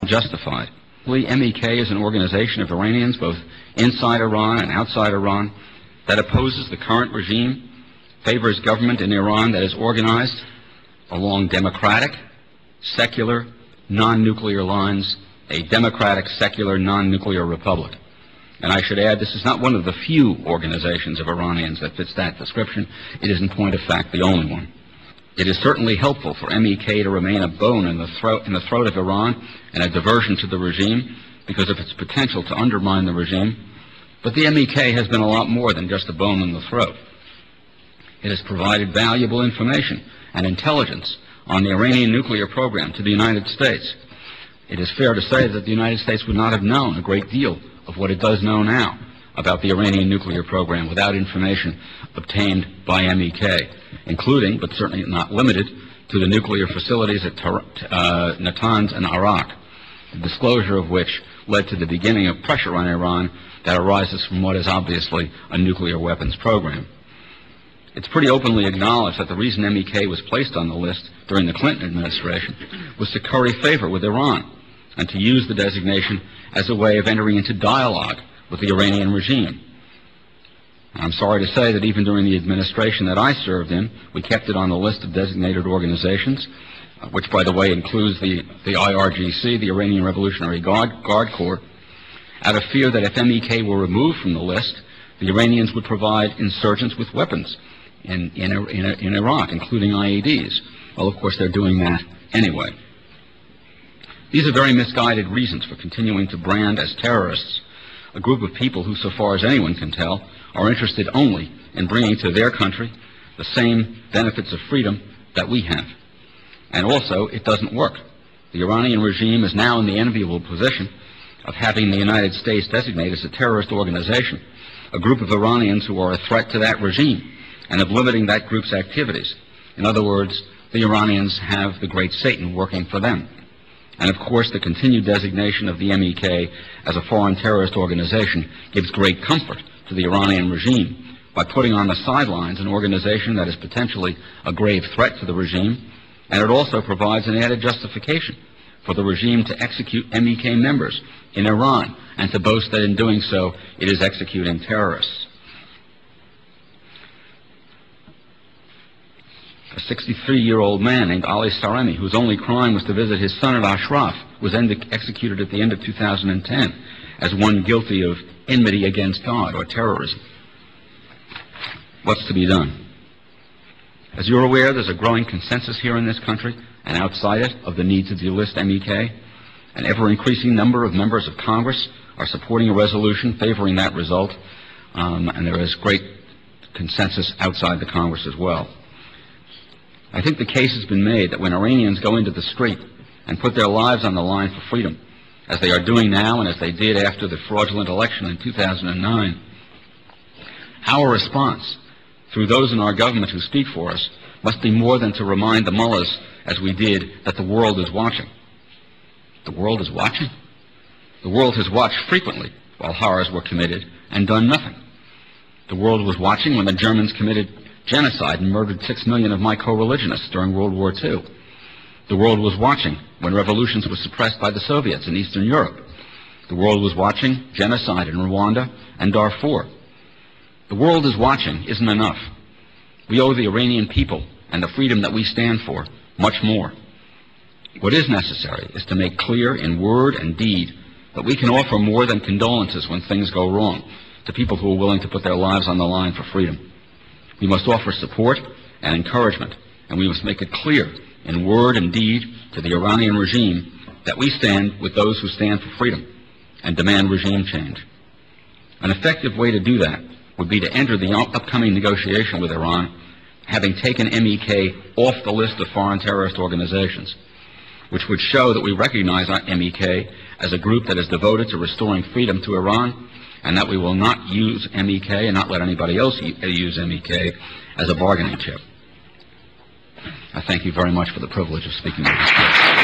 justified. MEK is an organization of Iranians, both inside Iran and outside Iran, that opposes the current regime, favors government in Iran that is organized along democratic, secular, non-nuclear lines, a democratic, secular, non-nuclear republic. And I should add, this is not one of the few organizations of Iranians that fits that description. It is, in point of fact, the only one. It is certainly helpful for MEK to remain a bone in the throat of Iran and a diversion to the regime because of its potential to undermine the regime. But the MEK has been a lot more than just a bone in the throat. It has provided valuable information and intelligence on the Iranian nuclear program to the United States. It is fair to say that the United States would not have known a great deal of what it does know now about the Iranian nuclear program without information obtained by MEK, including, but certainly not limited, to the nuclear facilities at Natanz and Iraq, the disclosure of which led to the beginning of pressure on Iran that arises from what is obviously a nuclear weapons program. It's pretty openly acknowledged that the reason MEK was placed on the list during the Clinton administration was to curry favor with Iran and to use the designation as a way of entering into dialogue with the Iranian regime. I'm sorry to say that even during the administration that I served in, we kept it on the list of designated organizations, which, by the way, includes the IRGC, the Iranian Revolutionary Guard Corps, out of fear that if MEK were removed from the list, the Iranians would provide insurgents with weapons in Iraq, including IEDs. Well, of course, they're doing that anyway. These are very misguided reasons for continuing to brand as terrorists a group of people who, so far as anyone can tell, are interested only in bringing to their country the same benefits of freedom that we have. And also, it doesn't work. The Iranian regime is now in the enviable position of having the United States designate as a terrorist organization a group of Iranians who are a threat to that regime, and of limiting that group's activities. In other words, the Iranians have the great Satan working for them. And of course, the continued designation of the MEK as a foreign terrorist organization gives great comfort to the Iranian regime by putting on the sidelines an organization that is potentially a grave threat to the regime, and it also provides an added justification for the regime to execute MEK members in Iran and to boast that in doing so it is executing terrorists. A 63-year-old man named Ali Saremi, whose only crime was to visit his son at Ashraf, was executed at the end of 2010 as one guilty of enmity against God or terrorism. What's to be done? As you're aware, there's a growing consensus here in this country and outside it of the need to delist MEK. An ever-increasing number of members of Congress are supporting a resolution favoring that result, and there is great consensus outside the Congress as well. I think the case has been made that when Iranians go into the street and put their lives on the line for freedom, as they are doing now and as they did after the fraudulent election in 2009, our response, through those in our government who speak for us, must be more than to remind the mullahs, as we did, that the world is watching. The world is watching? The world has watched frequently while horrors were committed and done nothing. The world was watching when the Germans committed genocide and murdered 6 million of my co-religionists during World War II. The world was watching when revolutions were suppressed by the Soviets in Eastern Europe. The world was watching genocide in Rwanda and Darfur. The world is watching isn't enough. We owe the Iranian people and the freedom that we stand for much more. What is necessary is to make clear in word and deed that we can offer more than condolences when things go wrong to people who are willing to put their lives on the line for freedom. We must offer support and encouragement, and we must make it clear in word and deed to the Iranian regime that we stand with those who stand for freedom and demand regime change. An effective way to do that would be to enter the upcoming negotiation with Iran having taken MEK off the list of foreign terrorist organizations, which would show that we recognize MEK as a group that is devoted to restoring freedom to Iran, and that we will not use MEK and not let anybody else use MEK as a bargaining chip. I thank you very much for the privilege of speaking to this place.